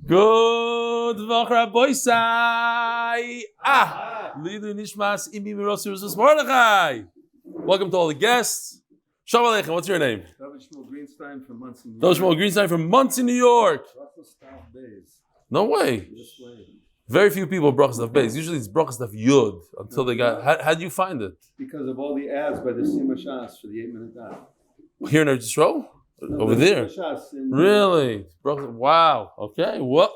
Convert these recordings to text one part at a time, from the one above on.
Good Voch Rabboisai. Lidu Nishmas Imi Mirosi Rosus Mordechai. Welcome to all the guests. Shalom Aleichem. What's your name? Greenstein from Muncie, New York. Greenstein from Muncie, New York. No way. Very few people brachas daf beis. Usually it's brachas daf yud until they got. How did you find it? Because of all the ads by the Sima Shas for the 8-minute daf. Here in Eretz over there. Really? Wow. Okay. What?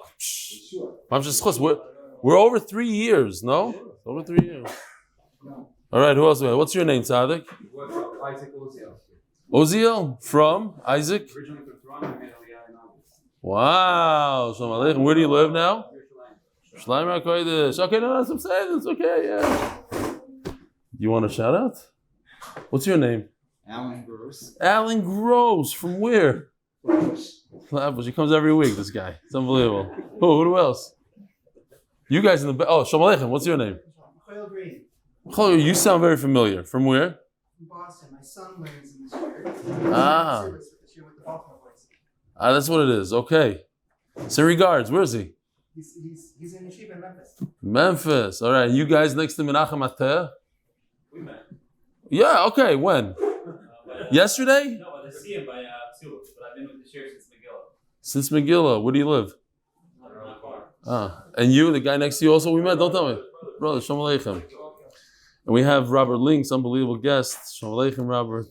We're over 3 years. No? Over 3 years. All right. Who else? What's your name, Tzaddik? Isaac Oziel. Oziel from Isaac. Originally from Toronto, and Wow. Shalom Aleichem. Where do you live now? Shleim HaKodesh. Okay, no, that's what I'm saying. It's okay, yeah. You want a shout out? What's your name? Alan Gross. Alan Gross. From where? Flatbush. He comes every week, this guy. It's unbelievable. Who else? You guys in the... Oh, Shalom Aleichem. What's your name? Choil Green. Choil, you sound very familiar. From where? From Boston. My son learns in this year. That's what it is. Okay. So regards. Where is he? He's in Yeshiva in Memphis. Memphis. All right. You guys next to Menachem Kovacs? We met. Yeah, okay. When? Yesterday? No, but I see him by Tzulus, but I've been with the share since Megillah. Since Megillah. Where do you live? And you, the guy next to you also, we met? Don't tell me. Brother, Shalom Aleichem. And we have Robert Links, unbelievable guest. Shalom Aleichem, Robert.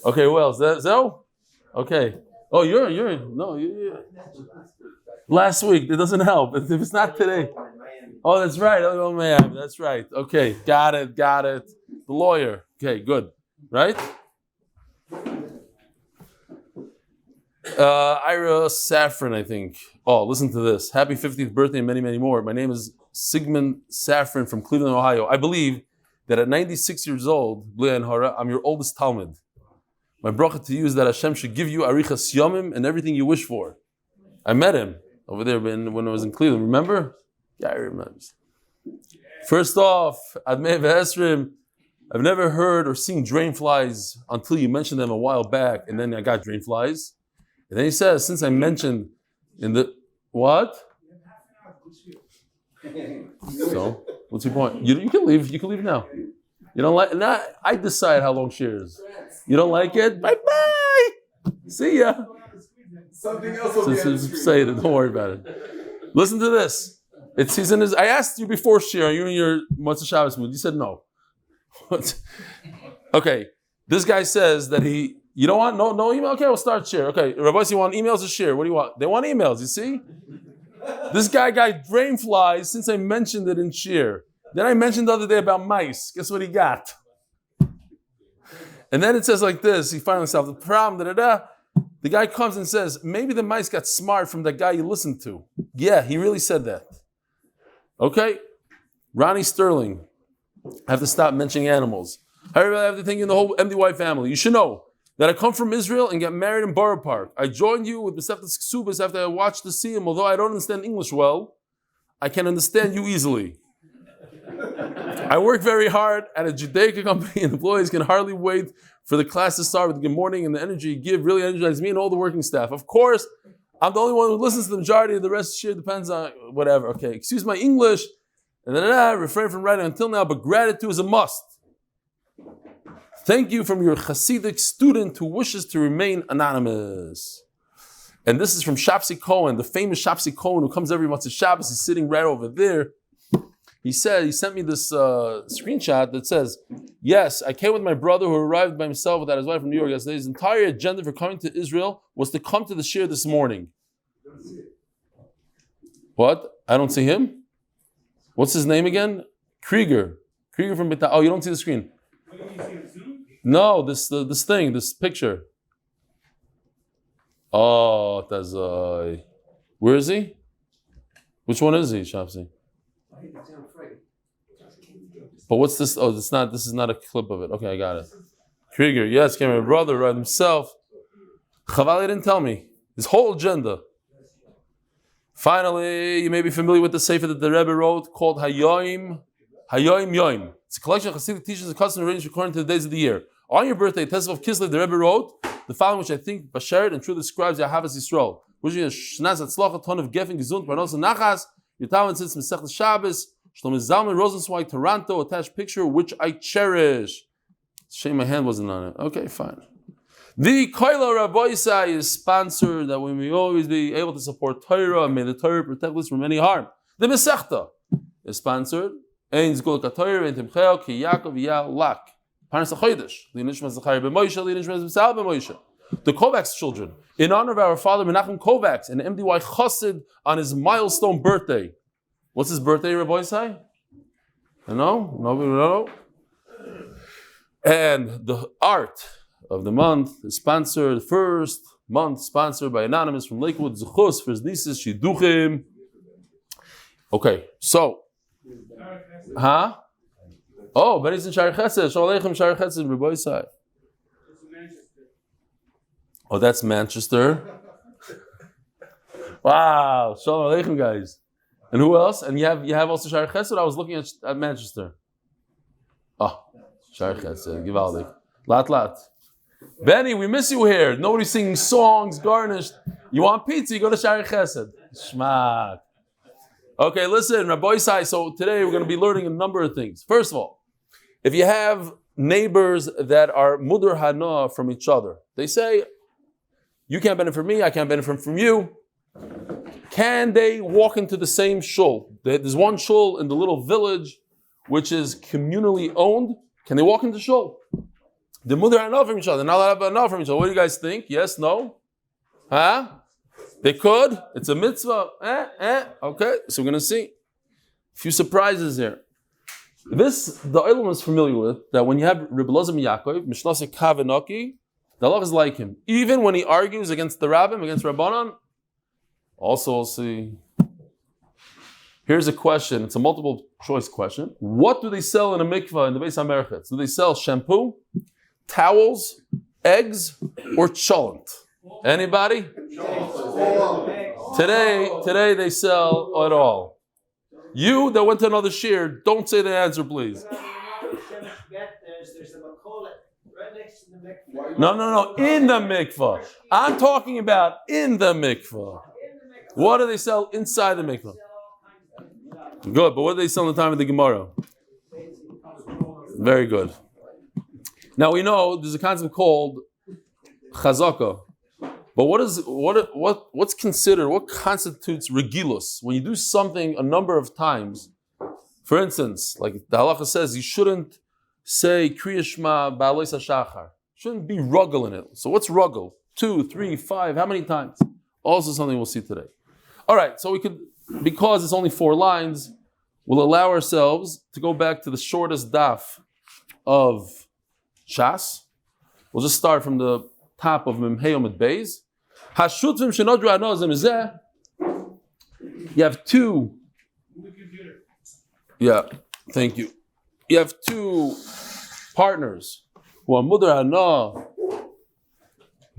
Okay, who else? Zell? Okay. Oh, you're. Last week, it doesn't help. If it's not today. Oh, that's right. Oh, man, that's right. Okay, got it. The lawyer. Okay, good. Right? Ira Safran, I think. Oh, listen to this. Happy 50th birthday and many, many more. My name is Sigmund Safran from Cleveland, Ohio. I believe that at 96 years old, Billyack and hatorah, I'm your oldest Talmud. My bracha to you is that Hashem should give you arichas yomim and everything you wish for. I met him over there when I was in Cleveland. Remember? Yeah, I remember. First off, Admei V'Esrim, I've never heard or seen drain flies until you mentioned them a while back, and then I got drain flies. And then he says, since I mentioned in the what? So, what's your point? You can leave. You can leave now. You don't like? Nah, I decide how long share is. You don't like it? Bye bye. See ya. Something else will say it. Don't worry about it. Listen to this. It's season is. I asked you before share. Are you in your Motzei Shabbos mood? You said no. Okay. This guy says that he. You don't want no email. Okay, we'll start share. Okay, Rabbi, you want emails or share? What do you want? They want emails. You see. This guy got drain flies since I mentioned it in share. Then I mentioned the other day about mice. Guess what he got? And then it says like this. He finally solved the problem. The guy comes and says, maybe the mice got smart from that guy you listened to. Yeah, he really said that. Okay? Ronnie Sterling. I have to stop mentioning animals. I have to think in the whole MDY family. You should know that I come from Israel and got married in Borough Park. I joined you with Meseftas Ksubas after I watched the Siyum. Although I don't understand English well, I can understand you easily. I work very hard at a Judaica company and employees can hardly wait for the class to start with the good morning and the energy you give really energizes me and all the working staff. Of course, I'm the only one who listens to the majority of the rest share depends on whatever. Okay, excuse my English, and refrain from writing until now, but gratitude is a must. Thank you from your Hasidic student who wishes to remain anonymous. And this is from Shapsi Cohen, the famous Shapsi Cohen who comes every month to Shabbos. He's sitting right over there. He sent me this screenshot that says, yes, I came with my brother who arrived by himself without his wife from New York yesterday. His entire agenda for coming to Israel was to come to the shir this morning. What? I don't see him? What's his name again? Krieger from Bita. Oh, you don't see the screen. No, this picture. Oh, that's where is he? Which one is he, Shapsi? But what's this? Oh, this is not a clip of it. Okay, I got it. Krieger, yes, came my brother, right himself. Chavali didn't tell me. His whole agenda. Finally, you may be familiar with the sefer that the Rebbe wrote called Hayoim Yoim. It's a collection of Hasidic teachings and customs arranged according to the days of the year. On your birthday, Tesef of Kislev, the Rebbe wrote the following, which I think Basharit and truly describes Yahavas Yisrael. Wishing you a shnas atzlacha, ton of gefen, gesund, parnos and nachas. Your talent sits Masechet Shabbos. Shlomo Zalman Rosenzweig, Toronto, attached picture which I cherish. Shame my hand wasn't on it. Okay, fine. The Koila Rabboisai is sponsored that we may always be able to support Torah and may the Torah protect us from any harm. The Masechta is sponsored. Ein Zgul Katoyer, Ein Tומכיה, כיעקב, ויעל, לק. Parnas HaChodesh, Linishma Zechariah b'Moshe, Linishma b'Tzlאל b'Moshe. The Kovacs Children, in honor of our father Menachem Kovacs, an MDY chasid on his milestone birthday. What's his birthday, Rabbi Isai? No? Nobody know? And the art of the month is sponsored, first month sponsored by Anonymous from Lakewood, Zechus, for his nieces, Shiduchim. Okay, so. Huh? Oh, but he's in Shari Chesed. Shalom Aleichem, Shari Chesed, Rabbi Isai. Oh, that's Manchester. Wow, Shalom Aleichem, guys. And who else? And you have also Shari Chesed. I was looking at Manchester. Oh, Shari Chesed, Givaldik. Lat. Benny, we miss you here. Nobody's singing songs, garnished. You want pizza? You go to Shari Chesed. Shmak. Okay, listen, Rabbi Isai. So today we're going to be learning a number of things. First of all, if you have neighbors that are mudur hana from each other, they say, you can't benefit from me, I can't benefit from you. Can they walk into the same shul? There's one shul in the little village which is communally owned. Can they walk into shul? The mudur hana from each other. They're not allowed to have hana from each other. What do you guys think? Yes, no? Huh? They could. It's a mitzvah. Okay, so we're going to see. A few surprises here. This, the Olam is familiar with, that when you have Rebbe Elazar Yaakov, Mishnase Kavanaki, the Allah is like him. Even when he argues against the Rabbim, against Rabbanan, also we'll see. Here's a question. It's a multiple choice question. What do they sell in a mikvah in the Beis HaMerchetz? Do they sell shampoo, towels, eggs, or cholent? Anybody? Today they sell it all. You that went to another shir, don't say the answer, please. No. In the mikvah. I'm talking about in the mikvah. What do they sell inside the mikvah? Good, but what do they sell in the time of the Gemara? Very good. Now we know there's a concept called chazaka. But what's considered, what constitutes regilus? When you do something a number of times, for instance, like the halacha says, you shouldn't say Kriya Shema Ba'alei Shachar. Shouldn't be ruggle in it. So what's ruggle? 2, 3, 5, how many times? Also something we'll see today. All right, so we could, because it's only 4 lines, we'll allow ourselves to go back to the shortest daf of shas. We'll just start from the top of Amud Beis. You have 2. Yeah, thank you. You have 2 partners who are mudur hana.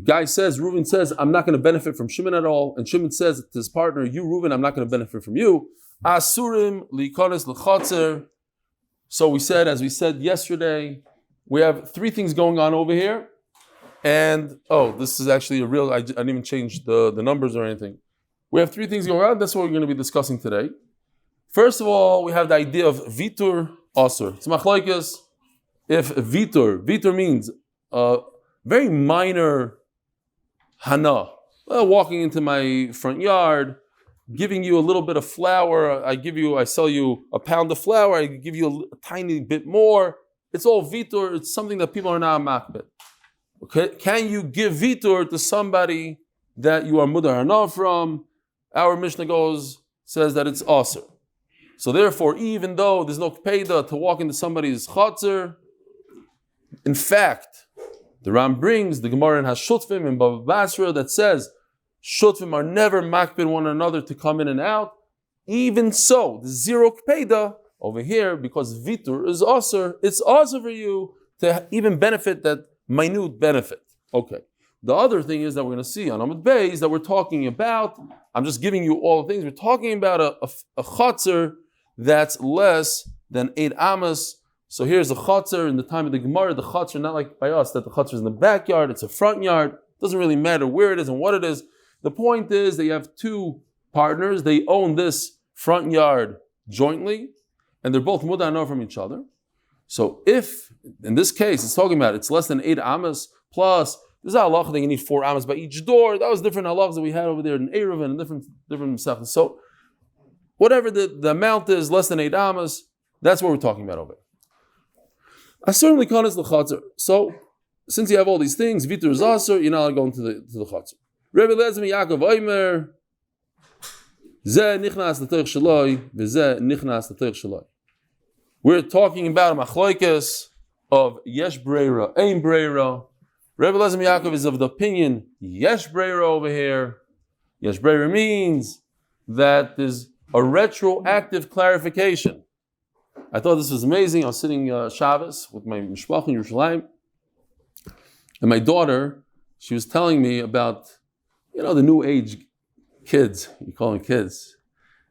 Guy says, Reuven says, I'm not going to benefit from Shimon at all. And Shimon says to his partner, you, Reuven, I'm not going to benefit from you. Asurim li'kones l'chotzer. So we said, as we said yesterday, we have 3 things going on over here. And, this is actually a real, I didn't even change the numbers or anything. We have 3 things going on. That's what we're going to be discussing today. First of all, we have the idea of vitur asur. It's machlokes. If vitur means very minor hana, walking into my front yard, giving you a little bit of flour, I sell you a pound of flour, I give you a tiny bit more. It's all vitur. It's something that people are now makbet. Okay, can you give vitur to somebody that you are mudur hana from? Our Mishnah says that it's asur. So therefore, even though there's no kpeda to walk into somebody's chatzar, in fact, the Ram brings the Gemara in Hashutfim in Bava Basra that says shutfim are never makbid one another to come in and out. Even so, the 0 kpeda over here, because vitur is asur, it's asur for you to even benefit that minute benefit. Okay. The other thing is that we're going to see on Amud Beis that we're talking about, I'm just giving you all the things, we're talking about a chatzar that's less than 8 amas. So here's a chatzar in the time of the Gemara, the chatzar, not like by us, that the chatzar is in the backyard, it's a front yard, doesn't really matter where it is and what it is. The point is that you have two partners, they own this front yard jointly, and they're both mudah from each other. So if, in this case, it's talking about it's less than 8 amas, plus, there's a halacha that you need 4 amas by each door. That was different halachas that we had over there in Erev and different mesachos. So whatever the amount is, less than 8 amas, that's what we're talking about over there. I certainly can't as the chatzar. So since you have all these things, vitur zasur, you're not allowed going to the chatzar. Rebbe Lezmi Yaakov Oimer, Zeh nichnas l'toich shaloi, v'zeh nichnas l'toich shaloi. We're talking about a machloikes of yesh breira, ein breira. Rebbe Lezmi Yaakov is of the opinion yesh breira over here. Yesh breira means that there's a retroactive clarification. I thought this was amazing. I was sitting Shabbos with my mishpach in Yerushalayim, and my daughter, she was telling me about, the new age kids. You call them kids.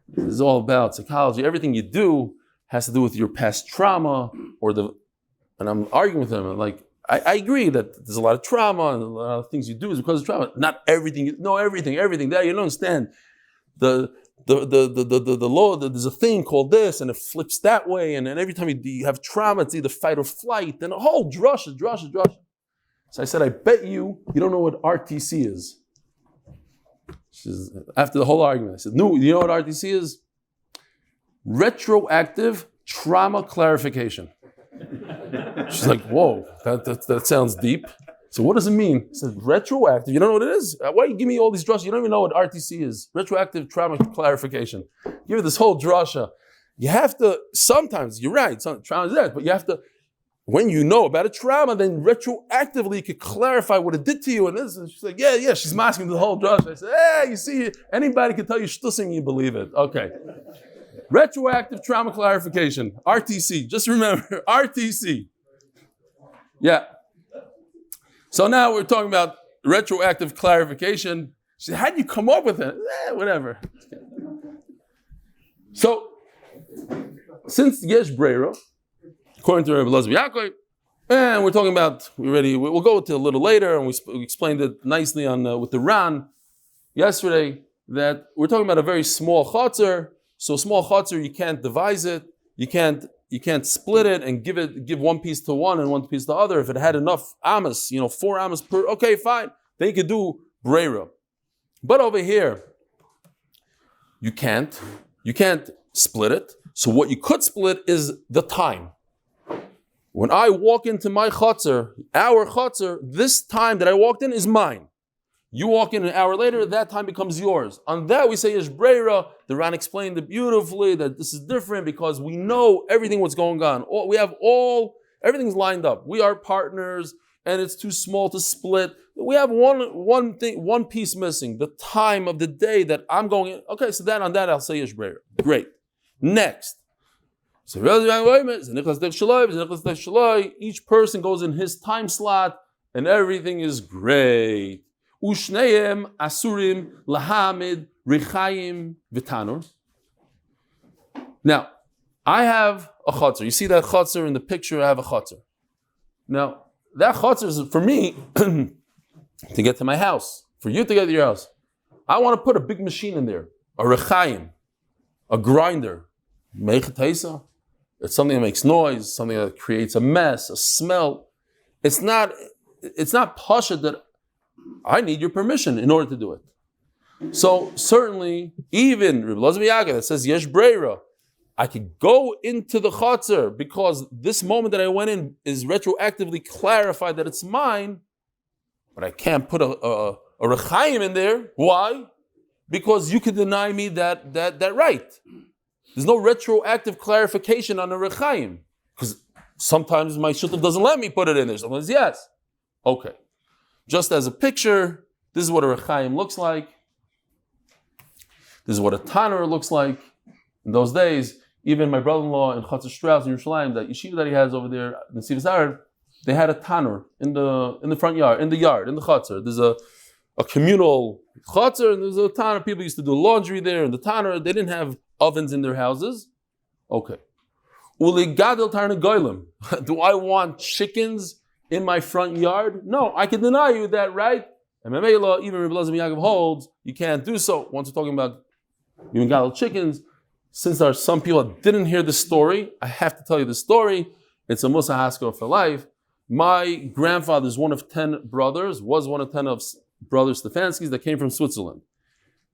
This is all about psychology. Everything you do has to do with your past trauma, and I'm arguing with them. I'm like, I agree that there's a lot of trauma and a lot of things you do is because of trauma. Not everything. No, everything. That you don't understand. The law, there's a thing called this, and it flips that way, and then every time you have trauma, it's either fight or flight, and a whole drasha. So I said, I bet you don't know what RTC is. After the whole argument, I said, no, you know what RTC is? Retroactive trauma clarification. She's like, whoa, that sounds deep. So what does it mean? I said, retroactive, you don't know what it is? Why you give me all these drashas? You don't even know what RTC is. Retroactive trauma clarification. Give it this whole drasha. You have to, sometimes, you're right, trauma is that, but you have to, when you know about a trauma, then retroactively you could clarify what it did to you. And this, and she's like, yeah, she's masking the whole drasha. I said, you see, anybody can tell you shtusim, you believe it. Okay. Retroactive trauma clarification, RTC. Just remember, RTC. Yeah. So now we're talking about retroactive clarification. She said, how'd you come up with it? Whatever. So, since Yesh Breira, according to Rebbe Lezmi Yaakov, and we're talking about, we'll go to a little later, and we explained it nicely on with the Ran yesterday, that we're talking about a very small chatzar. So small chatzar, you can't devise it, you can't split it and give one piece to one and one piece to the other. If it had enough amas, 4 amas per, okay, fine. Then you could do breira. But over here, you can't split it. So what you could split is the time. When I walk into my chutzner, our chutzner, this time that I walked in is mine. You walk in an hour later, that time becomes yours. On that we say yesh breira. The Ran explained it beautifully that this is different because we know everything what's going on. Everything's lined up. We are partners, and it's too small to split. We have one piece missing, the time of the day that I'm going in. Okay, so on that I'll say yesh breira. Great. Next. So each person goes in his time slot, and everything is great. Ushneim asurim lahamid richayim v'tanur. Now, I have a chutzner. You see that chutzner in the picture? I have a chutzner. Now, that chutzner is for me to get to my house. For you to get to your house, I want to put a big machine in there, a rechayim, a grinder. Mechatesa. It's something that makes noise, something that creates a mess, a smell. It's not pasha that I need your permission in order to do it. So certainly, even Rebbe Lezmi Yaakov that says yesh breira, I could go into the chatzar because this moment that I went in is retroactively clarified that it's mine, but I can't put a rechayim in there. Why? Because you could deny me that right. There's no retroactive clarification on a rechayim because sometimes my shutuf doesn't let me put it in there. Sometimes yes. Okay. Just as a picture, this is what a rechayim looks like. This is what a tanur looks like. In those days, even my brother-in-law in Chatzar Strauss in Yerushalayim, that yeshiva that he has over there in Sivas Arab, they had a tanur in the front yard, in the Chatzar. There's a communal Chatzar, and there's a tanur. People used to do laundry there, and the tanur, they didn't have ovens in their houses. Okay. Uli gadol tarna goyim. Do I want chickens in my front yard? No, I can deny you that right. And Memela, even Rebbe Elazar ben Yaakov holds, you can't do so. Once we're talking about even galal chickens, since there are some people that didn't hear the story, I have to tell you the story. It's a Musa Haskell for life. My grandfather is one of 10 brothers, was one of 10 of brothers Stefanskys that came from Switzerland.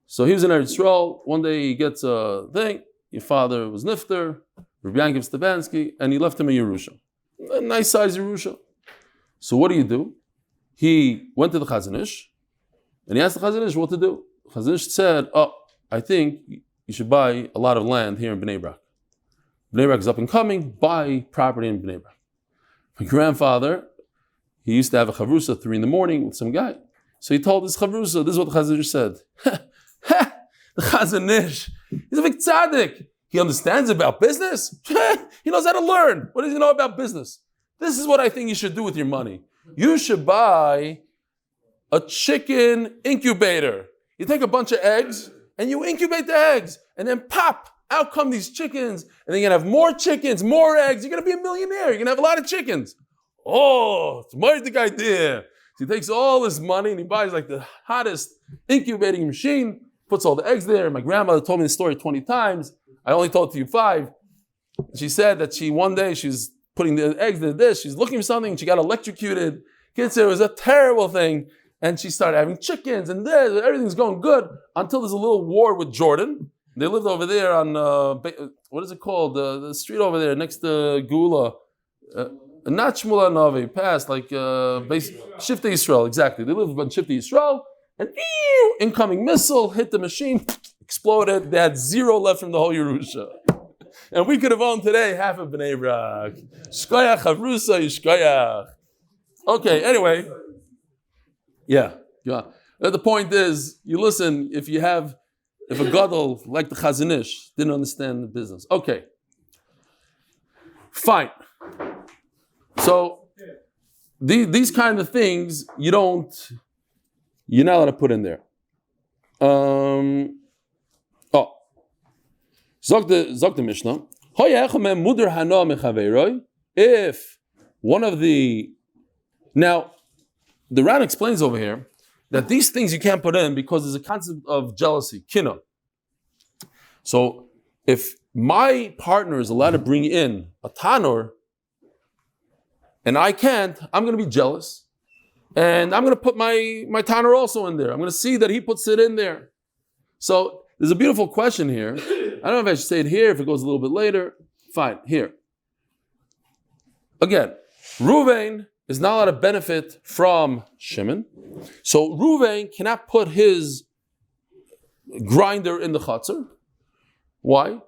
So he was in Eretz Yisrael. One day he gets a thing. Your father was Nifter, Rabbi Yankel Stefansky, and he left him a Yerusha. A nice size Yerusha. So what do? He went to the Chazon Ish, and he asked the Chazon Ish what to do. The Chazon Ish said, I think you should buy a lot of land here in Bnei Brak. Bnei Brak is up and coming, buy property in Bnei Brak. My grandfather, he used to have a chavrusa 3 a.m. with some guy. So he told his chavrusa, this is what the Chazon Ish said. The Chazon Ish, he's a big tzaddik. He understands about business. He knows how to learn. What does he know about business? This is what I think you should do with your money. You should buy a chicken incubator. You take a bunch of eggs and you incubate the eggs, and then pop, out come these chickens, and then you're gonna have more chickens, more eggs. You're gonna be a millionaire. You're gonna have a lot of chickens. Oh, it's a mighty idea. So he takes all his money and he buys like the hottest incubating machine, puts all the eggs there. My grandmother told me the story 20 times. I only told it to you 5. She said that one day she's putting the eggs in the dish, she's looking for something, and she got electrocuted. Kids said it was a terrible thing. And she started having chickens, and everything's going good until there's a little war with Jordan. They lived over there on, what is it called? The street over there next to Gula. Not Shmula Novi, past, like Shiftei Yisrael, exactly. They lived on Shiftei Yisrael, and incoming missile hit the machine, exploded. They had 0 left from the whole Yerusha. And we could have owned today half of Bnei Brak. Shkoyach, Havrusa, Yishkoyach. Okay, anyway. Yeah. The point is, you listen, if a gadol like the Chazon Ish didn't understand the business. Okay. Fine. So, these kind of things, you're not allowed to put in there. Zog the Mishnah. If one of the... Now, the Ran explains over here that these things you can't put in because there's a concept of jealousy, kina. So, if my partner is allowed to bring in a tanur, and I can't, I'm going to be jealous. And I'm going to put my tanur also in there. I'm going to see that he puts it in there. So, there's a beautiful question here. I don't know if I should say it here, if it goes a little bit later. Fine, here. Again, Ruvain is not allowed to benefit from Shimon. So Ruvain cannot put his grinder in the chatzar. Why?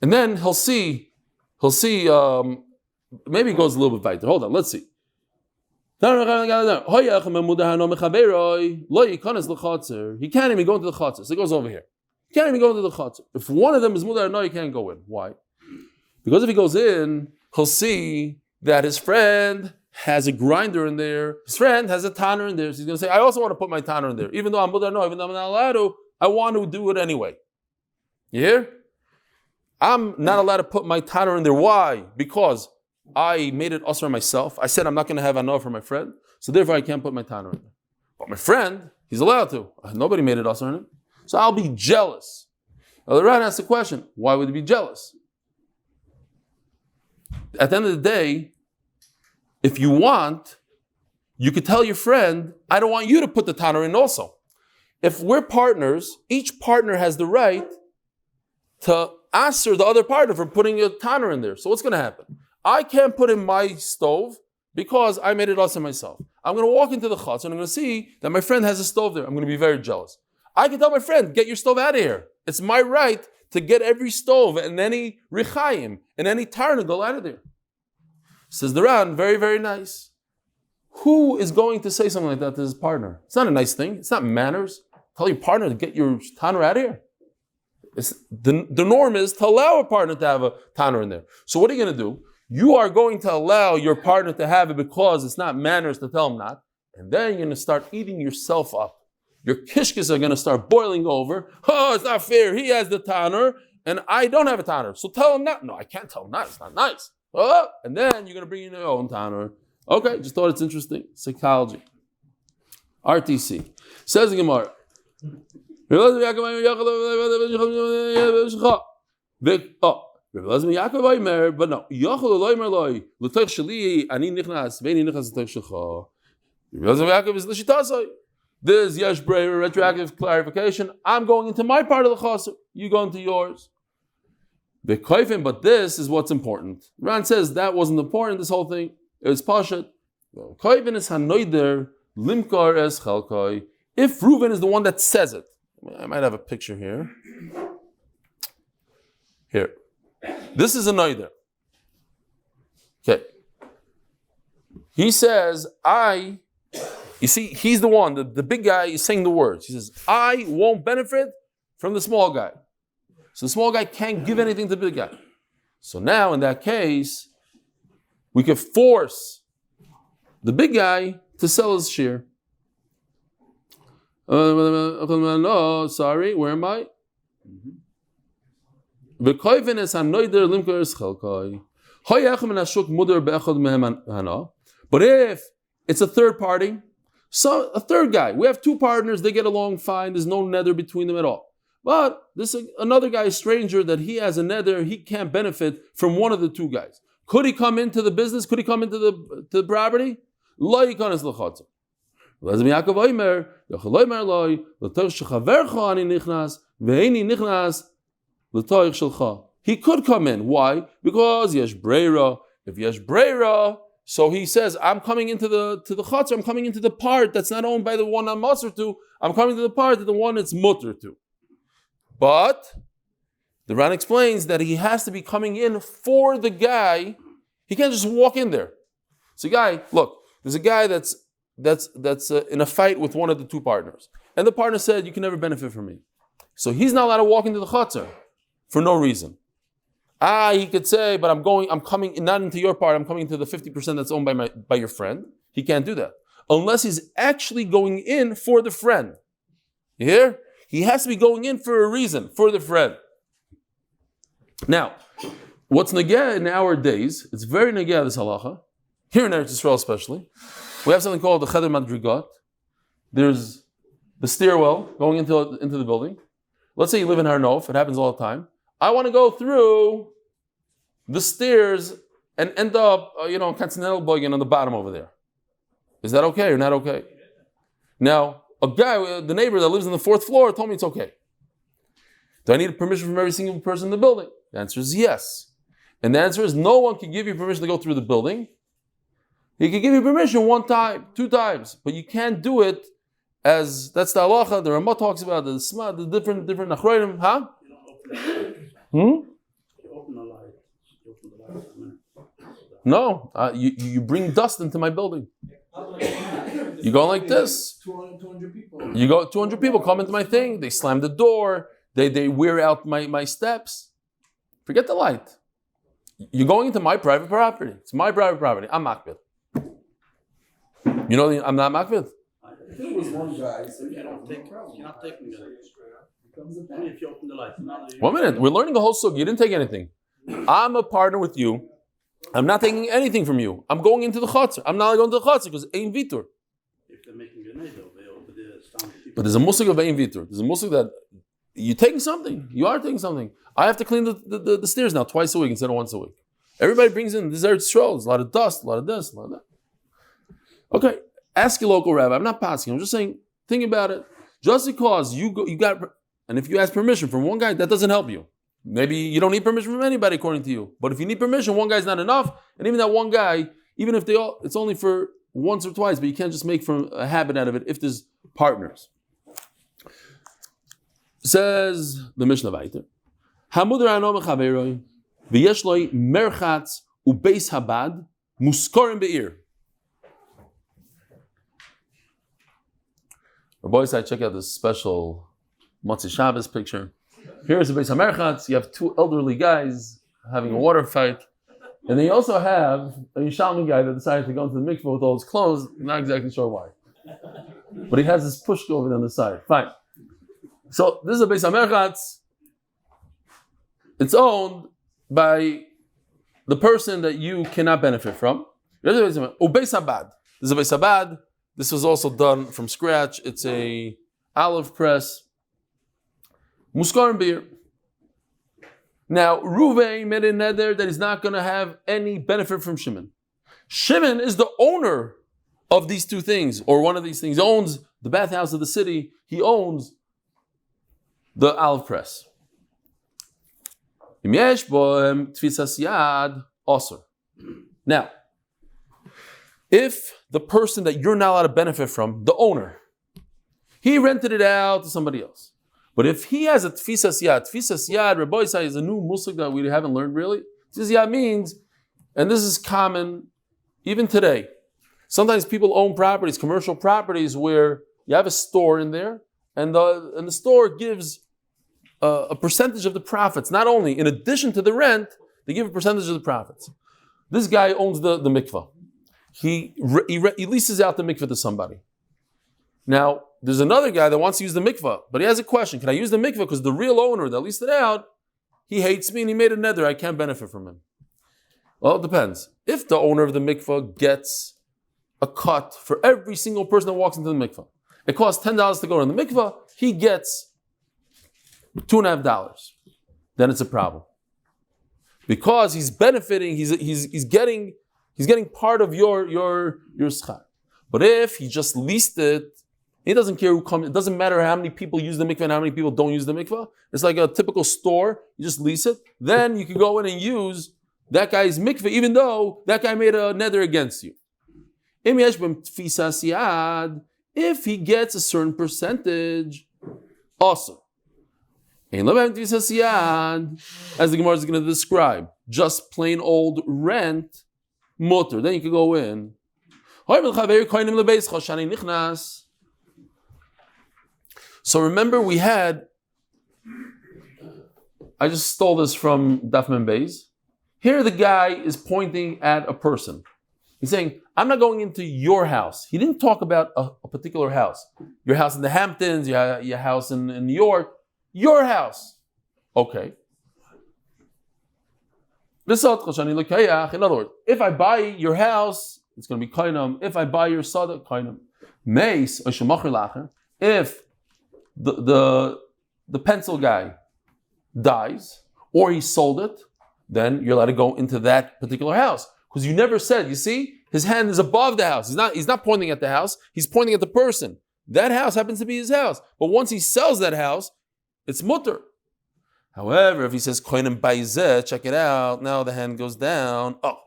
And then he'll see, maybe it goes a little bit weiter. Hold on, let's see. He can't even go into the chatzar. So it goes over here. He can't even go into the chatzar. If one of them is mudar, no, he can't go in. Why? Because if he goes in, he'll see that his friend has a grinder in there. His friend has a tanner in there. So he's going to say, I also want to put my tanner in there. Even though I'm mudar, no, even though I'm not allowed to, I want to do it anyway. You hear? I'm not allowed to put my tanner in there. Why? Because I made it usher myself. I said I'm not going to have enough for my friend. So therefore I can't put my tanner in there. But my friend, he's allowed to. Nobody made it usher in him. So I'll be jealous. Now the Ran asks the question, why would he be jealous? At the end of the day, if you want, you could tell your friend, I don't want you to put the tanner in also. If we're partners, each partner has the right to answer the other partner for putting a tanner in there. So what's going to happen? I can't put in my stove because I made it also myself. I'm going to walk into the chutz and I'm going to see that my friend has a stove there. I'm going to be very jealous. I can tell my friend, get your stove out of here. It's my right to get every stove and any richayim and any tarnagol out of there. Says the Ran, very, very nice. Who is going to say something like that to his partner? It's not a nice thing. It's not manners. Tell your partner to get your tanner out of here. The norm is to allow a partner to have a tanner in there. So what are you going to do? You are going to allow your partner to have it because it's not manners to tell him not. And then you're going to start eating yourself up. Your kishkes are going to start boiling over. Oh, it's not fair. He has the tanner and I don't have a tanner. So tell him not. No, I can't tell him not. It's not nice. Oh, and then you're going to bring in your own tanner. Okay, just thought it's interesting. Psychology. RTC. Says the Gemara. But no. There's yesh breirer, retroactive clarification. I'm going into my part of the chasid. You go into yours. But this is what's important. Ran says that wasn't important, this whole thing. It's pashat. Koivin is hanoider, limkar es chalkoi. If Reuven is the one that says it. I might have a picture here. Here. This is a noider. Okay. He says, you see, he's the one, the big guy is saying the words. He says, I won't benefit from the small guy. So the small guy can't give anything to the big guy. So now, in that case, we could force the big guy to sell his share. No, sorry, where am I? But if it's a third party, so a third guy, we have two partners, they get along fine, there's no nether between them at all. But this another guy, a stranger, that he has a nether, he can't benefit from one of the two guys. Could he come into the business? Could he come into the property? He could come in. Why? Because yesh breira. If yesh breira, so he says, I'm coming into the chatzar, I'm coming into the part that's not owned by the one I'm mutter to, I'm coming to the part that the one it's mutter to. But the Ran explains that he has to be coming in for the guy. He can't just walk in there. So guy, look, there's a guy that's in a fight with one of the two partners. And the partner said, you can never benefit from me. So he's not allowed to walk into the chatzar for no reason. He could say, but I'm coming not into your part, I'm coming into the 50% that's owned by your friend. He can't do that. Unless he's actually going in for the friend. You hear? He has to be going in for a reason, for the friend. Now, what's negeh in our days, it's very negeh this halacha, here in Eretz Yisrael especially, we have something called the cheder madrigot. There's the stairwell going into the building. Let's say you live in Har Nof, it happens all the time. I want to go through the stairs and end up, Katzenelbogen on the bottom over there. Is that okay or not okay? Now, a guy, the neighbor that lives on the 4th floor told me it's okay. Do I need permission from every single person in the building? The answer is yes. And the answer is no one can give you permission to go through the building. He can give you permission 1 time, 2 times, but you can't do it as, that's the halacha, the Ramah talks about, the different achronim, huh? You open the light. No, you bring dust into my building. You go like this. 200 people. You go, 200 people come into my thing. They slam the door. They wear out my steps. Forget the light. You're going into my private property. It's my private property. I'm makbid. You know, I'm not makbid. If it was one guy, so you're not taking it. Only if you open the light. 1 minute. We're learning the whole sugya. You didn't take anything. I'm a partner with you. I'm not taking anything from you. I'm going into the chatzar. I'm not going to the chatzar because ein vitur. If they're making a neighbor, but there's a musig of ein vitur. There's a musig that you're taking something. You are taking something. I have to clean the stairs now twice a week instead of once a week. Everybody brings in this Eretz Yisrael. There's a lot of dust, a lot of this, a lot of that. Okay, ask your local rabbi. I'm not passing. I'm just saying, think about it. Just because you got, and if you ask permission from one guy, that doesn't help you. Maybe you don't need permission from anybody according to you. But if you need permission, one guy's not enough. And even that one guy, even if it's only for once or twice, but you can't just make from a habit out of it if there's partners. Says the Mishnah Vayter. Hamud Ra'ano Mechaveroi v'yesh loi merchatz ubeis habad muskorim be'ir. Boys, I check out this special Motzi Shabbos picture. Here's the Beis HaMerchatz. You have 2 elderly guys having a water fight. And then you also have a Yishalmi guy that decided to go into the mikveh with all his clothes. I'm not exactly sure why. But he has this pushka over there on the side. Fine. So this is a Beis HaMerchatz. It's owned by the person that you cannot benefit from. Ubeis Habad. This is a Beis Habad. This was also done from scratch. It's a olive press. Muskarim beer. Now, Reuven made a neder that he's not going to have any benefit from Shimon. Shimon is the owner of these two things, or one of these things. He owns the bathhouse of the city. He owns the olive press. Now, if the person that you're not allowed to benefit from, the owner, he rented it out to somebody else. But if he has a tfisas yad, Rabbi Isai is a new musik that we haven't learned really. Tfisas yad means, and this is common even today, sometimes people own properties, commercial properties, where you have a store in there, and the store gives a percentage of the profits. Not only, in addition to the rent, they give a percentage of the profits. This guy owns the mikvah. He leases out the mikvah to somebody. Now, there's another guy that wants to use the mikvah, but he has a question. Can I use the mikvah? Because the real owner that leased it out, he hates me and he made a neder. I can't benefit from him. Well, it depends. If the owner of the mikvah gets a cut for every single person that walks into the mikvah, it costs $10 to go in the mikvah, he gets $2.50. Then it's a problem. Because he's benefiting, he's getting part of your schar. But if he just leased it, he doesn't care who comes. It doesn't matter how many people use the mikvah and how many people don't use the mikvah. It's like a typical store. You just lease it. Then you can go in and use that guy's mikvah, even though that guy made a neder against you. If he gets a certain percentage, awesome. As the Gemara is going to describe, just plain old rent, mutter. Then you can go in. So remember I just stole this from Daf Yomi Beis. Here the guy is pointing at a person. He's saying, I'm not going into your house. He didn't talk about a particular house. Your house in the Hamptons, your house in New York, your house. Okay. In other words, if I buy your house, it's going to be kainam. If I buy your sada, kainam. If the pencil guy dies, or he sold it, then you're allowed to go into that particular house. Because you never said, you see, his hand is above the house. He's not pointing at the house, he's pointing at the person. That house happens to be his house. But once he sells that house, it's mutter. However, if he says, koinem baizeh, check it out, now the hand goes down. Oh,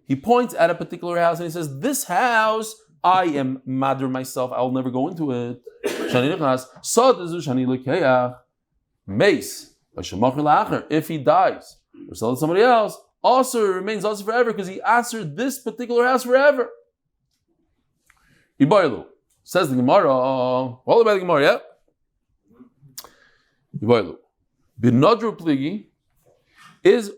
he points at a particular house and he says, this house, I am madr myself, I'll never go into it. If he dies or sells it to somebody else, also remains also forever because he answered this particular house forever. Ibaylu. Says the Gemara, all about the Gemara, yeah? Ibaylu. Binadru pligi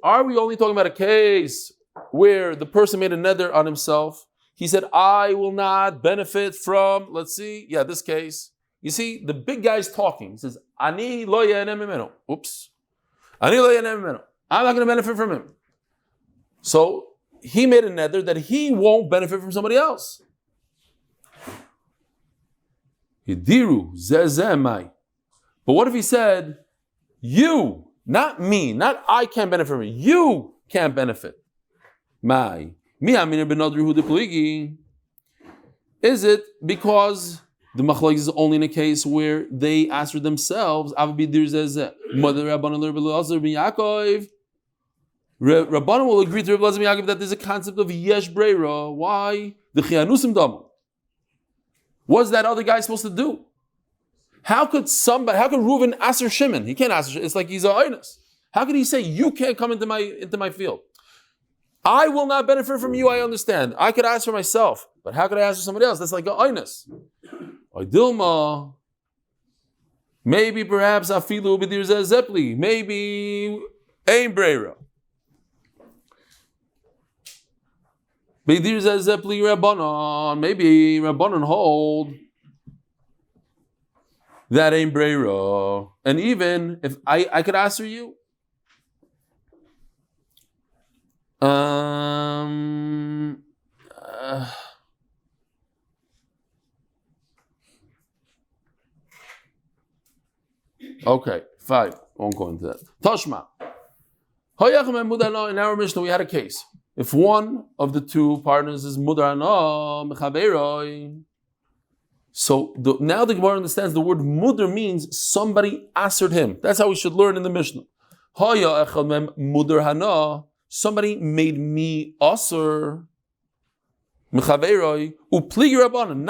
are we only talking about a case where the person made a neder on himself? He said, I will not benefit from, let's see, this case. You see, the big guy's talking. He says, Ani lo ye'enem mimeno. Oops. Ani lo ye'enem mimeno. I'm not going to benefit from him. So he made a neder that he won't benefit from somebody else. Hidiru zezemai. But what if he said, you, not me, not I can't benefit from it, you can't benefit. Mai. Is it because the machlokes is only in a case where they answer themselves? Rabbanan will agree to Rabbi Elazar ben Yaakov that there's a concept of yesh breira. Why? The chianusim damu. What's that other guy supposed to do? How could Reuven answer Shimon? He can't answer. It's like he's a oinus. How could he say you can't come into my field? I will not benefit from you. I understand. I could answer myself, but how could I answer somebody else? That's like a oinus. Dilma. Maybe perhaps afilu b'dir zepli. Maybe ein breira. B'dir zepli rabbanon. Maybe rabbanon hold that ain't breira. And even if I could answer you, Okay, fine. Won't go into that. Tashma. In our Mishnah, we had a case. If one of the two partners is mudar mechaberoi, so now the Gemara understands the word mudar means somebody answered him. That's how we should learn in the Mishnah. Somebody made me aser mechaberoi upligi rabbanan.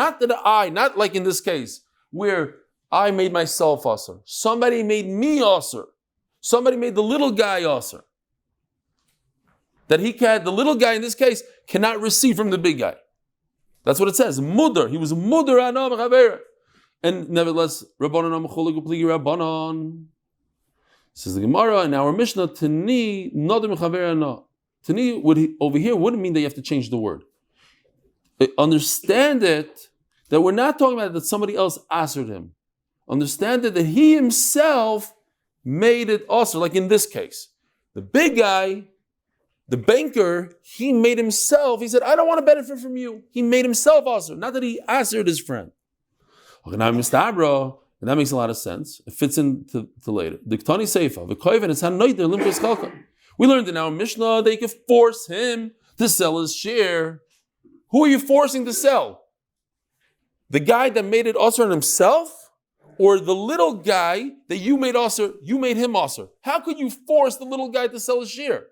Not like in this case where I made myself aser. Somebody made me aser. Somebody made the little guy aser. That the little guy in this case cannot receive from the big guy. That's what it says. Mudar. He was mudar anam chaver. And nevertheless, Rabbanan amuchulik upligi Rabbanan. Says the Gemara in our Mishnah, Tani nadim chaver ana. Tani over here wouldn't mean that you have to change the word. Understand it that we're not talking about that somebody else answered him. Understand it that he himself made it also, like in this case. The big guy, the banker, he made himself, he said, I don't want to benefit from you. He made himself also, not that he answered his friend. Okay, now Mistabra, and that makes a lot of sense. It fits into later. The Ktani Seifa, the Koven, it's Hanoider, Limud Chalka. We learned in our Mishnah that you could force him to sell his share. Who are you forcing to sell? The guy that made it also on himself? Or the little guy that you made also, you made him also? How could you force the little guy to sell his share?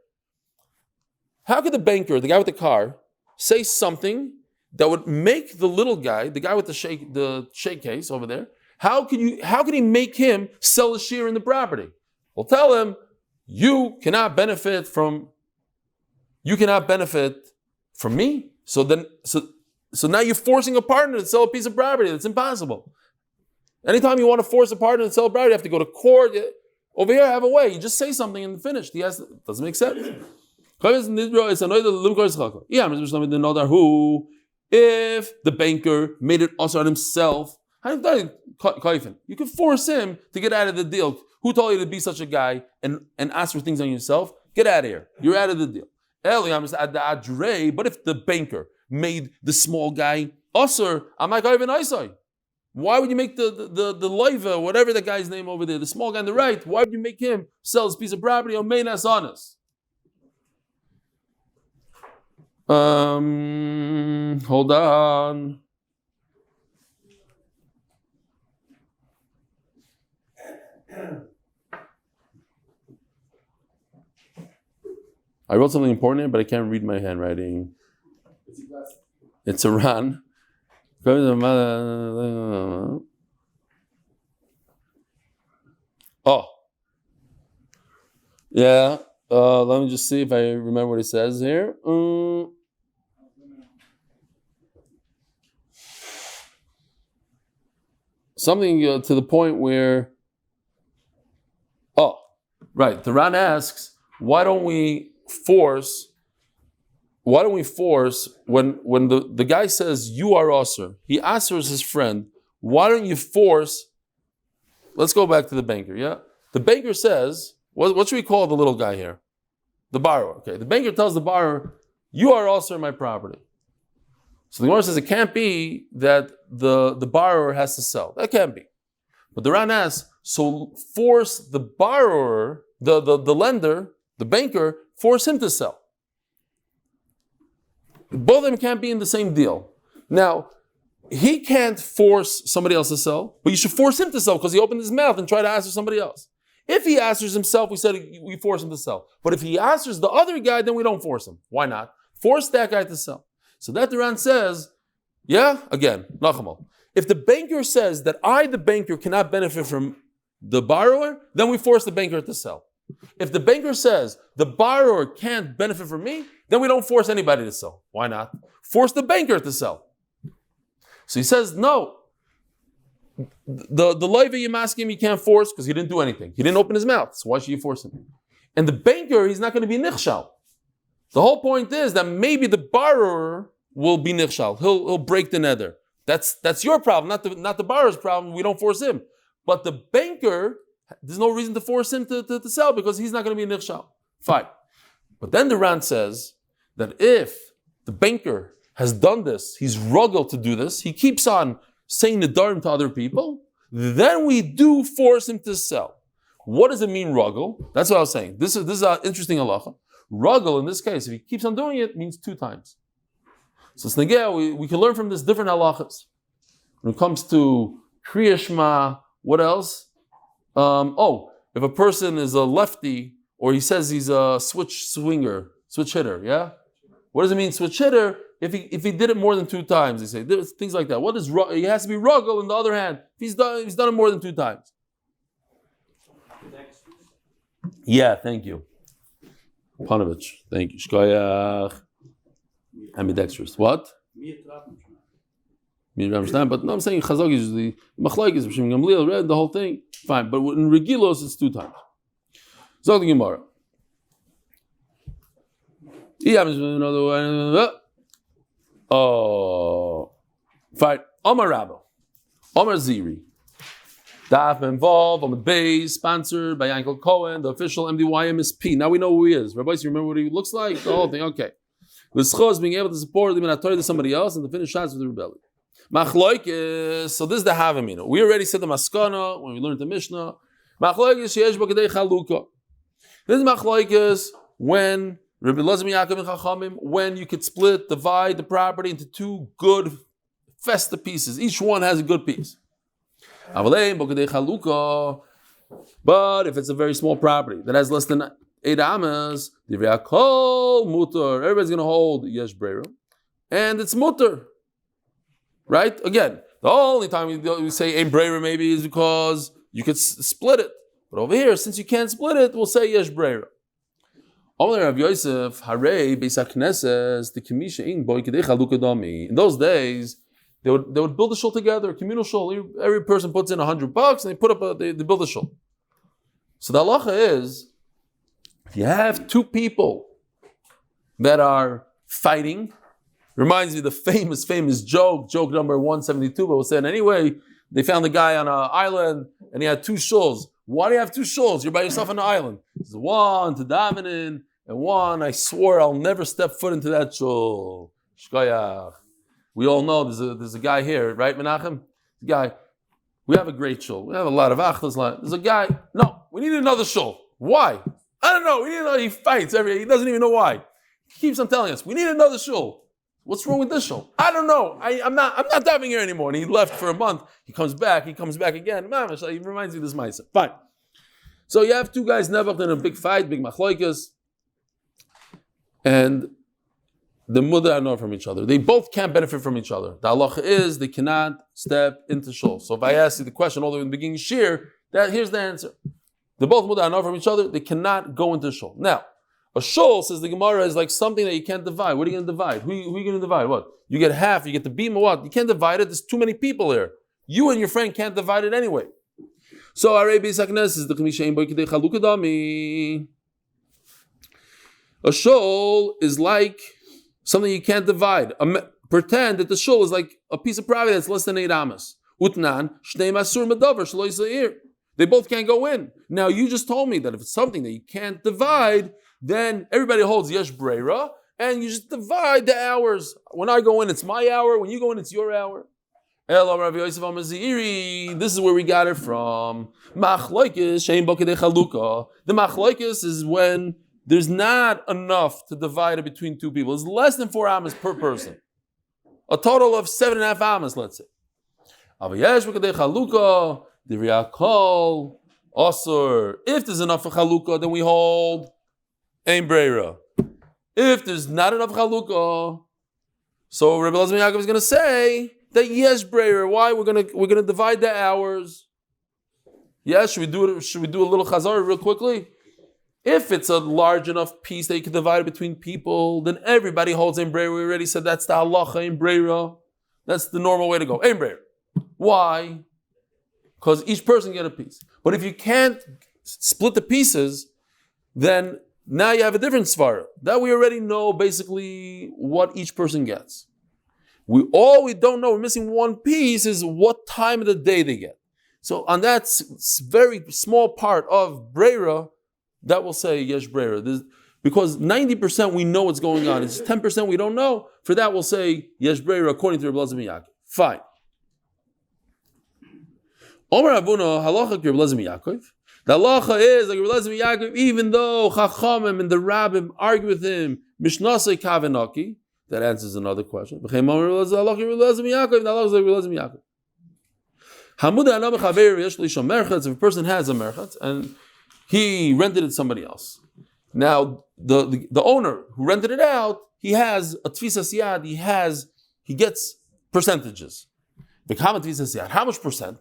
How could the banker, the guy with the car, say something that would make the little guy, the guy with the shake case over there, how could he make him sell his share in the property? Well, tell him, you cannot benefit from me. So now you're forcing a partner to sell a piece of property. That's impossible. Anytime you want to force a partner to sell a property, you have to go to court. Over here, I have a way. You just say something and finish. Doesn't make sense. If the banker made it also on himself, you could force him to get out of the deal. Who told you to be such a guy and ask for things on yourself? Get out of here. You're out of the deal. But if the banker made the small guy usher, I'm like, why would you make the loiva, whatever the guy's name over there, the small guy on the right, why would you make him sell his piece of property on Meinas honest? Hold on. I wrote something important here, but I can't read my handwriting. It's a run. Oh. Yeah. Let me just see if I remember what it says here. Something to the point where, right. The Ran asks, why don't we force when the guy says you are usher, he answers his friend, why don't you force, let's go back to the banker, yeah? The banker says, what should we call the little guy here? The borrower, okay. The banker tells the borrower, you are usher in my property. So the Gemara says it can't be that the borrower has to sell. That can't be. But the Ran asks, so force the borrower, the lender, the banker, force him to sell. Both of them can't be in the same deal. Now, he can't force somebody else to sell, but you should force him to sell because he opened his mouth and tried to answer somebody else. If he answers himself, we said we force him to sell. But if he answers the other guy, then we don't force him. Why not? Force that guy to sell. So that the Ran says, again, Nachamal. If the banker says that I, the banker, cannot benefit from the borrower, then we force the banker to sell. If the banker says the borrower can't benefit from me, then we don't force anybody to sell. Why not? Force the banker to sell. So he says, no. The loiva you're asking him, you can't force because he didn't do anything. He didn't open his mouth. So why should you force him? And the banker, he's not going to be nichshal. The whole point is that maybe the borrower will be nichshal. He'll break the nether. That's your problem, not the borrower's problem. We don't force him. But the banker, there's no reason to force him to sell because he's not going to be nichshal. Fine. But then the Ran says that if the banker has done this, he's ruggled to do this, he keeps on saying Nedarim to other people, then we do force him to sell. What does it mean, ruggle? That's what I was saying. This is an interesting halacha. Ruggle, in this case, if he keeps on doing it, means 2 times. So Snegea, we can learn from this different halachas. When it comes to Kriya Shema, what else? If a person is a lefty, or he says he's a switch hitter, yeah? What does it mean, switch hitter? If he did it more than 2 times, they say things like that. What is he has to be ruggle in the other hand. If he's done it more than 2 times. Yeah, thank you. Panovich, thank you. Shkoyach. Ambidextrous. What? You understand? But no, I'm saying Chazak is the Machlaik is read the whole thing. Fine, but in Regilos it's 2 times. Zog the Gemara. Oh, fine. Omar Rabbo, Omar Ziri. Daf involved Amud Beis, sponsored by Yankel Cohen, the official MDY MSP. Now we know who he is. Rabbi, you remember what he looks like? The whole thing. Okay. The schos being able to support limud hatorah to somebody else and to finish shots with the rebellion. Machloikis. So this is the havamina. We already said the maskana when we learned the Mishnah. Machloikis sheyesh bo kedei chalukah. This is machloikis when Rabbi Elazar ben Yaakov and Chachamim, when you could divide the property into 2 good festa pieces. Each one has a good piece. But if it's a very small property that has less than 8 amas, everybody's going to hold yesh breira, and it's mutter. Right? Again, the only time we say ein breira maybe is because you could split it. But over here, since you can't split it, we'll say yesh breira. Of Yosef, Harei Beis HaKnesses, the Kimisha in Boy Kedei Chalukah Dami. In those days, they would build a shul together, a communal shul. Every person puts in $100 and they put up they build a shul. So the halacha is, if you have 2 people that are fighting, reminds me of the famous joke number 172, but we'll say it anyway. They found a guy on an island and he had 2 shuls. Why do you have 2 shuls? You're by yourself on the island. There's one to daven in, and one I swore I'll never step foot into that shul. Shkoyach. We all know there's a guy here, right, Menachem? Guy. We have a great shul. We have a lot of achlas. There's a guy. No, we need another shul. Why? I don't know. We need another. He fights he doesn't even know why. He keeps on telling us we need another shul. What's wrong with this shul? I don't know. I'm not davening here anymore. And he left for a month. He comes back again. Mamash, he reminds me of this ma'aser. Fine. So you have 2 guys never in a big fight, big machloikas, and the mother are not from each other. They both can't benefit from each other. The halacha is they cannot step into shul. So if I ask you the question all the way in the beginning, here's the answer. They both mother are not from each other. They cannot go into shul. Now, a shul, says the Gemara, is like something that you can't divide. What are you going to divide? Who are you going to divide? What? You get half, you get the beam, or what? You can't divide it. There's too many people here. You and your friend can't divide it anyway. So, Arabi Saknes is the Kamishain Boy Kedei Chalukah Dami. A shul is like something you can't divide. Pretend that the shul is like a piece of property that's less than 8 amas. Utnan, Shnei Masur Medavar, Shlo Yisrael. They both can't go in. Now, you just told me that if it's something that you can't divide, then everybody holds yesh breira, and you just divide the hours. When I go in, it's my hour. When you go in, it's your hour. This is where we got it from. The machlokes is when there's not enough to divide it between 2 people. It's less than 4 amas per person. A total of 7.5 amas, let's say. If there's enough for chalukah, then we hold ein breira. If there's not enough chalukah, so Rabbi Elazar ben Yaakov is going to say that yes, breira. Why? We're going to divide the hours. Yes, should we do a little chazar real quickly? If it's a large enough piece that you can divide it between people, then everybody holds ein breira. We already said that's the halacha ein breira. That's the normal way to go. Ein breira. Why? Because each person get a piece. But if you can't split the pieces, then now you have a different svara. That we already know basically what each person gets. All we don't know, we're missing one piece, is what time of the day they get. So on that very small part of breira, that will say yesh breira. Because 90% we know what's going on. It's 10% we don't know. For that we'll say yesh breira according to Rabbi Elazar ben Yaakov. Fine. Omer Abuna, halacha Rabbi Eliezer ben Yaakov. The halacha is like Rabbi Eliezer ben Yaakov, even though Chachamim and the Rabbim argue with him, Mishnasei Kavenaki. That answers another question. If a person has a merchat and he rented it to somebody else. Now the owner who rented it out, he has a tfisas yad, he gets percentages. How much percent?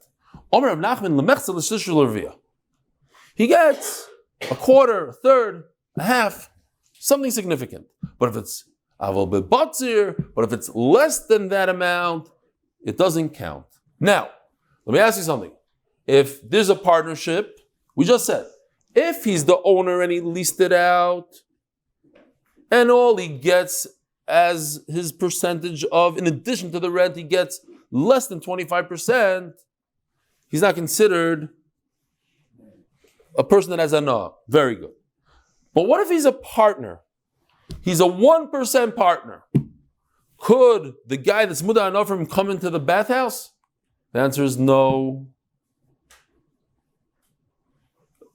He gets a quarter, a third, a half, something significant. But if it's less than that amount, it doesn't count. Now, let me ask you something. If there's a partnership, we just said, if he's the owner and he leased it out, and all he gets as his percentage of, in addition to the rent, he gets less than 25%, he's not considered a person that has anah. Very good. But what if he's a partner? He's a 1% partner. Could the guy that's muda anah from come into the bathhouse? The answer is no.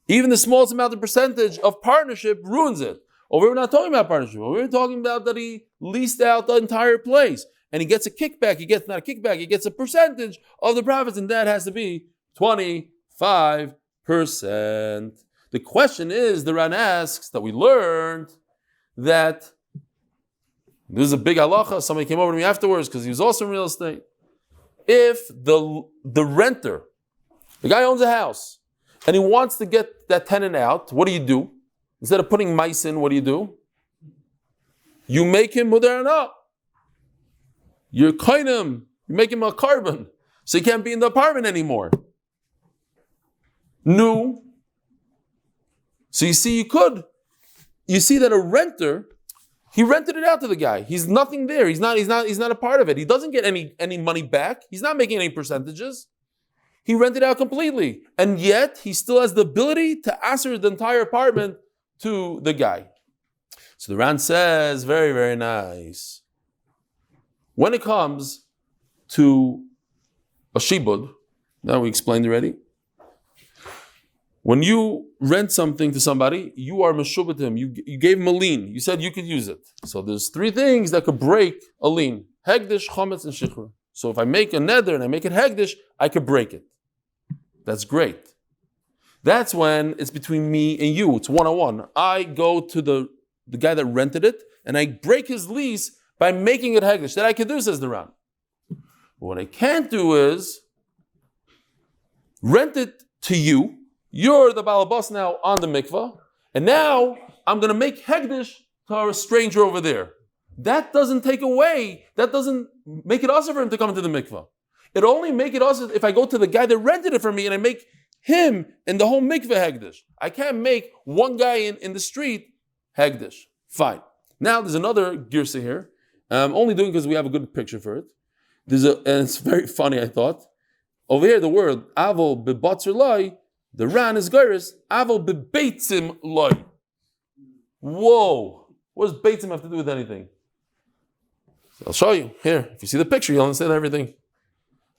Even the smallest amount of percentage of partnership ruins it. Or we're not talking about partnership. We're talking about that he leased out the entire place and he gets a kickback. He gets not a kickback. He gets a percentage of the profits, and that has to be 25%. The question is, the Ran asks that we learned that this is a big halacha. Somebody came over to me afterwards because he was also in real estate. If the renter, the guy owns a house, and he wants to get that tenant out, what do? Instead of putting mice in, what do? You make him mudar anah. You're kainim. You make him a carbon, so he can't be in the apartment anymore. No. So you see that a renter, he rented it out to the guy. He's nothing there. He's not a part of it. He doesn't get any money back. He's not making any percentages. He rented out completely. And yet he still has the ability to answer the entire apartment to the guy. So the Ran says, very, very nice. When it comes to a shibud, now we explained already. When you rent something to somebody, you are meshubet him. You gave him a lien. You said you could use it. So there's three things that could break a lien: hegdish, chometz, and shikhr. So if I make a neder and I make it hegdish, I could break it. That's great. That's when it's between me and you. It's one-on-one. I go to the guy that rented it and I break his lease by making it hegdish. That I could do, says the Ran. But what I can't do is rent it to you. You're the balabas now on the mikvah, and now I'm going to make hegdish to a stranger over there. That doesn't take away, that doesn't make it also for him to come into the mikvah. It only make it also if I go to the guy that rented it for me and I make him and the whole mikvah hegdish. I can't make one guy in the street hegdish. Fine. Now there's another girsa here. I'm only doing because we have a good picture for it. And it's very funny, I thought. Over here, the word avol bebatzer loy, the Ran is geiris, avol bebeitzim loy. Whoa! What does beitzim have to do with anything? So I'll show you. Here, if you see the picture, you'll understand everything.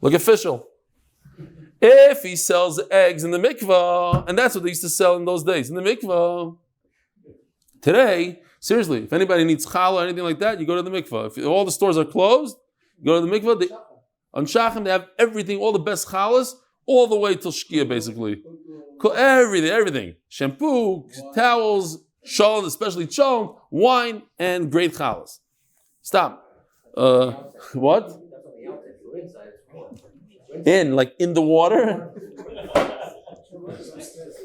Look official. If he sells eggs in the mikvah, and that's what they used to sell in those days, in the mikvah. Today, seriously, if anybody needs challah or anything like that, you go to the mikvah. If all the stores are closed, you go to the mikvah. On Shachem, they have everything, all the best challahs, all the way till Shkia, basically. Everything. Shampoo, towels, shalom, especially shalom, wine, and great challahs. Stop. What? In the water?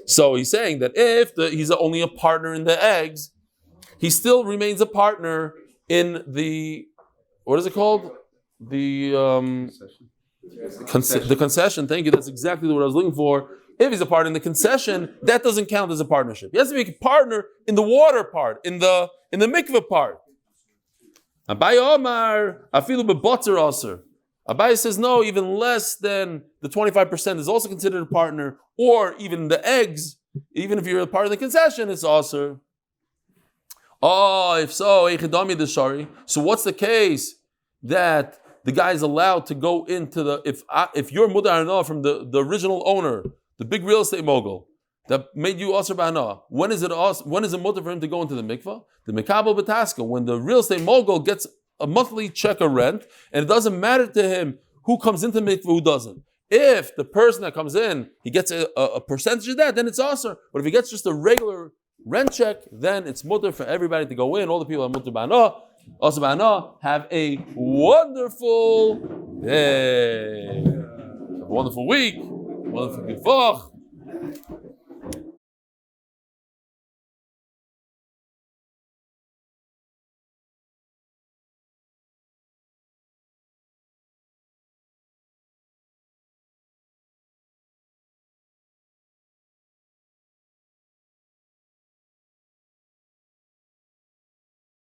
So he's saying that if he's only a partner in the eggs, he still remains a partner in the, what is it called? The concession. Thank you. That's exactly what I was looking for. If he's a partner in the concession, that doesn't count as a partnership. He has to be a partner in the water part, in the mikveh part. Abaye Omar, afilu bebotzer aser. Abaye says no, even less than the 25% is also considered a partner, or even the eggs, even if you're a part of the concession, it's aser. Oh, if so, so what's the case that the guy is allowed to go into the, if you're Mudar Hana from the original owner, the big real estate mogul that made you Asr B'Hana, when is it mutter for him to go into the mikvah? The Mekabel B'Taska, when the real estate mogul gets a monthly check of rent, and it doesn't matter to him who comes into the mikvah, who doesn't. If the person that comes in, he gets a percentage of that, then it's Asr. But if he gets just a regular rent check, then it's mutter for everybody to go in. All the people that mutter B'Hana, Asr B'Hana, have a wonderful day. Have a wonderful week. Wonderful Voch.